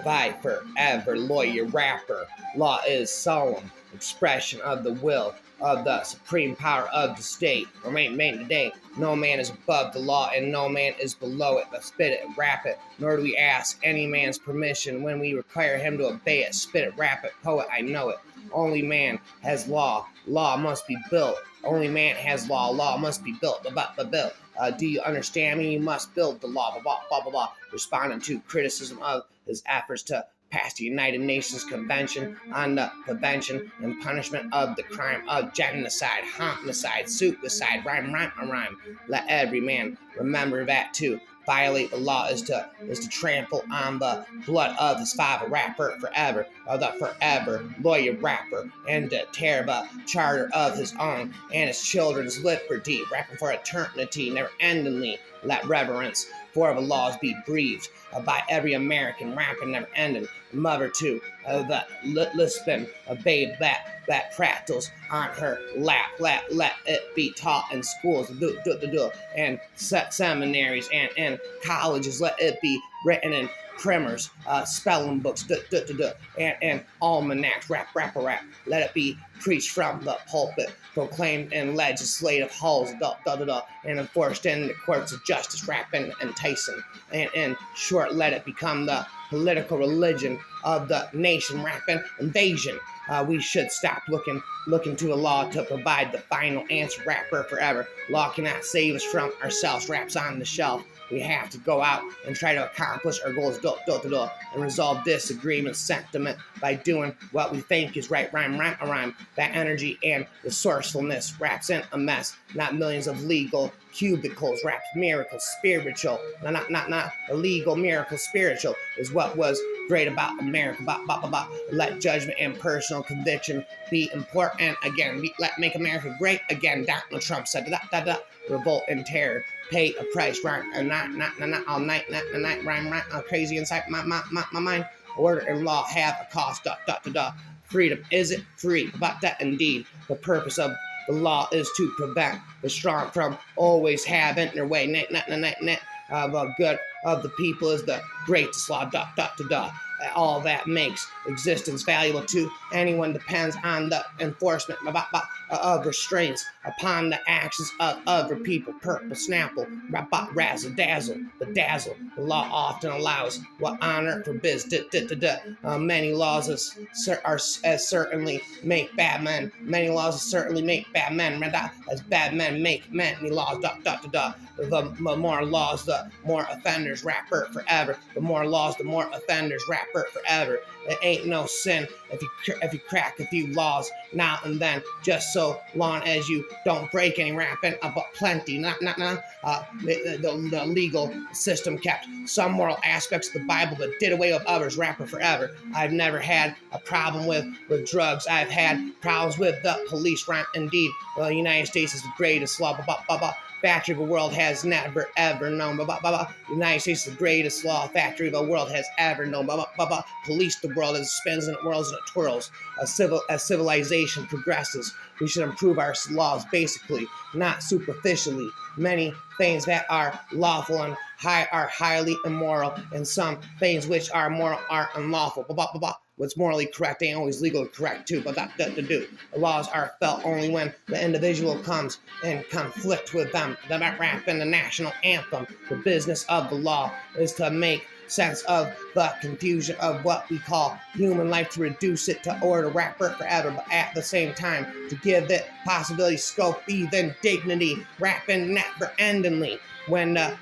Fight forever, lawyer, rapper. Law is solemn expression of the will of the supreme power of the state. Remain today. No man is above the law and no man is below it. But spit it, rap it. Nor do we ask any man's permission when we require him to obey it. Spit it, rap it, poet, I know it. Only man has law. Law must be built. Only man has law. Law must be built. Built. Do you understand me? You must build the law. Blah, blah, blah, blah. Responding to criticism of his efforts to pass the United Nations Convention on the Prevention and Punishment of the Crime of Genocide, Homicide, Suicide, rhyme. Let every man remember that too. Violate the law is to trample on the blood of his father, rapper forever, of the forever lawyer rapper, and to tear the charter of his own and his children's liberty, rapping for eternity, never endingly. Let reverence for the laws be breathed by every American, rapping never ending. Mother too, the lisping, a babe that prattles on her lap. Let it be taught in schools, and seminaries and colleges. Let it be written in primers, spelling books, and almanacs, rap. Let it be preached from the pulpit, proclaimed in legislative halls, and enforced in the courts of justice, rapping and enticing. And in short, let it become the political religion of the nation, rapping invasion. We should stop looking to the law to provide the final answer, rapper forever. Law cannot save us from ourselves, raps on the shelf. We have to go out and try to accomplish our goals, and resolve disagreement sentiment by doing what we think is right, rhyme. That energy and resourcefulness raps in a mess, not millions of legal cubicles, raps miracles, spiritual, not illegal, miracle, spiritual is what was great about America. Let judgment and personal conviction be important again. Make America great again. Donald Trump said revolt and terror. Pay a price, rhyme, and not all night, rhyme, crazy inside my mind. Order and law have a cost, Freedom, is it free? About that indeed. The purpose of the law is to prevent the strong from always having their way. The good of the people is the greatest law, All that makes existence valuable to anyone depends on the enforcement of restraints upon the actions of other people. Purple, snapple, razzle, dazzle, bedazzle. The law often allows what honor forbids. Many laws as certainly make bad men. Many laws certainly make bad men. As bad men make many laws. The more laws, the more offenders. Rapper forever. The more laws, the more offenders. Rapper forever. It ain't no sin if you crack a few laws now and then, just so long as you don't break any, rapping about plenty. The legal system kept some moral aspects of the Bible, but did away with others. Rapper forever. I've never had a problem with drugs. I've had problems with the police. Rhyme indeed. The United States is the greatest law. Factory of the world has never ever known. The United States is the greatest law factory the world has ever known. Police the world as it spins and it whirls and it twirls. As civilization progresses, we should improve our laws basically, not superficially. Many things that are lawful and are highly immoral, and some things which are moral are unlawful. What's morally correct ain't always legally correct too, but the laws are felt only when the individual comes in conflict with them. The rap and the national anthem. The business of the law is to make sense of the confusion of what we call human life, to reduce it to order, rapper forever, but at the same time to give it possibility, scope, even dignity, rapping never endingly. When the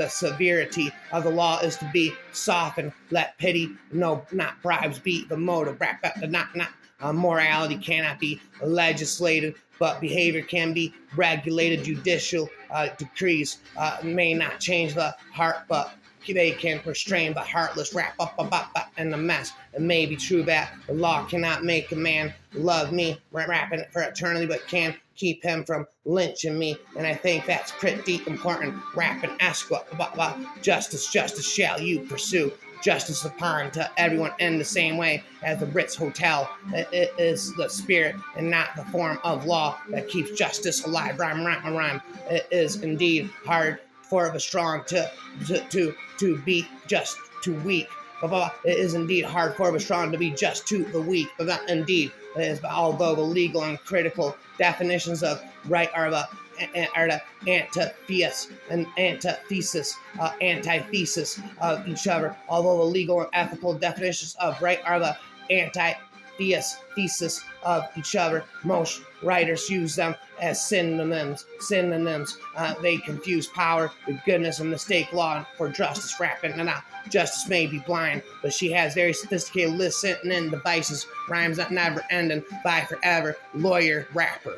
severity of the law is to be softened, let pity, no, not bribes, be the motive. Morality cannot be legislated, but behavior can be regulated. Judicial decrees may not change the heart, but they can restrain the heartless. And the mess. It may be true that the law cannot make a man love me, rapping it for eternity, but can keep him from lynching me, and I think that's pretty important. Rapping escort, justice shall you pursue. Justice upon to everyone in the same way as the Ritz Hotel. It is the spirit and not the form of law that keeps justice alive. Rhyme. It is indeed hard for the strong to be just too weak. It is indeed hard for the strong to be just to the weak, but that indeed is, although the legal and critical definitions of right are the antithesis and antithesis of each other, although the legal and ethical definitions of right are the antithesis of each other. Most writers use them as synonyms. They confuse power with goodness and mistake law for justice rapping. And now, justice may be blind, but she has very sophisticated listening devices, rhymes that never ending, by forever, lawyer, rapper.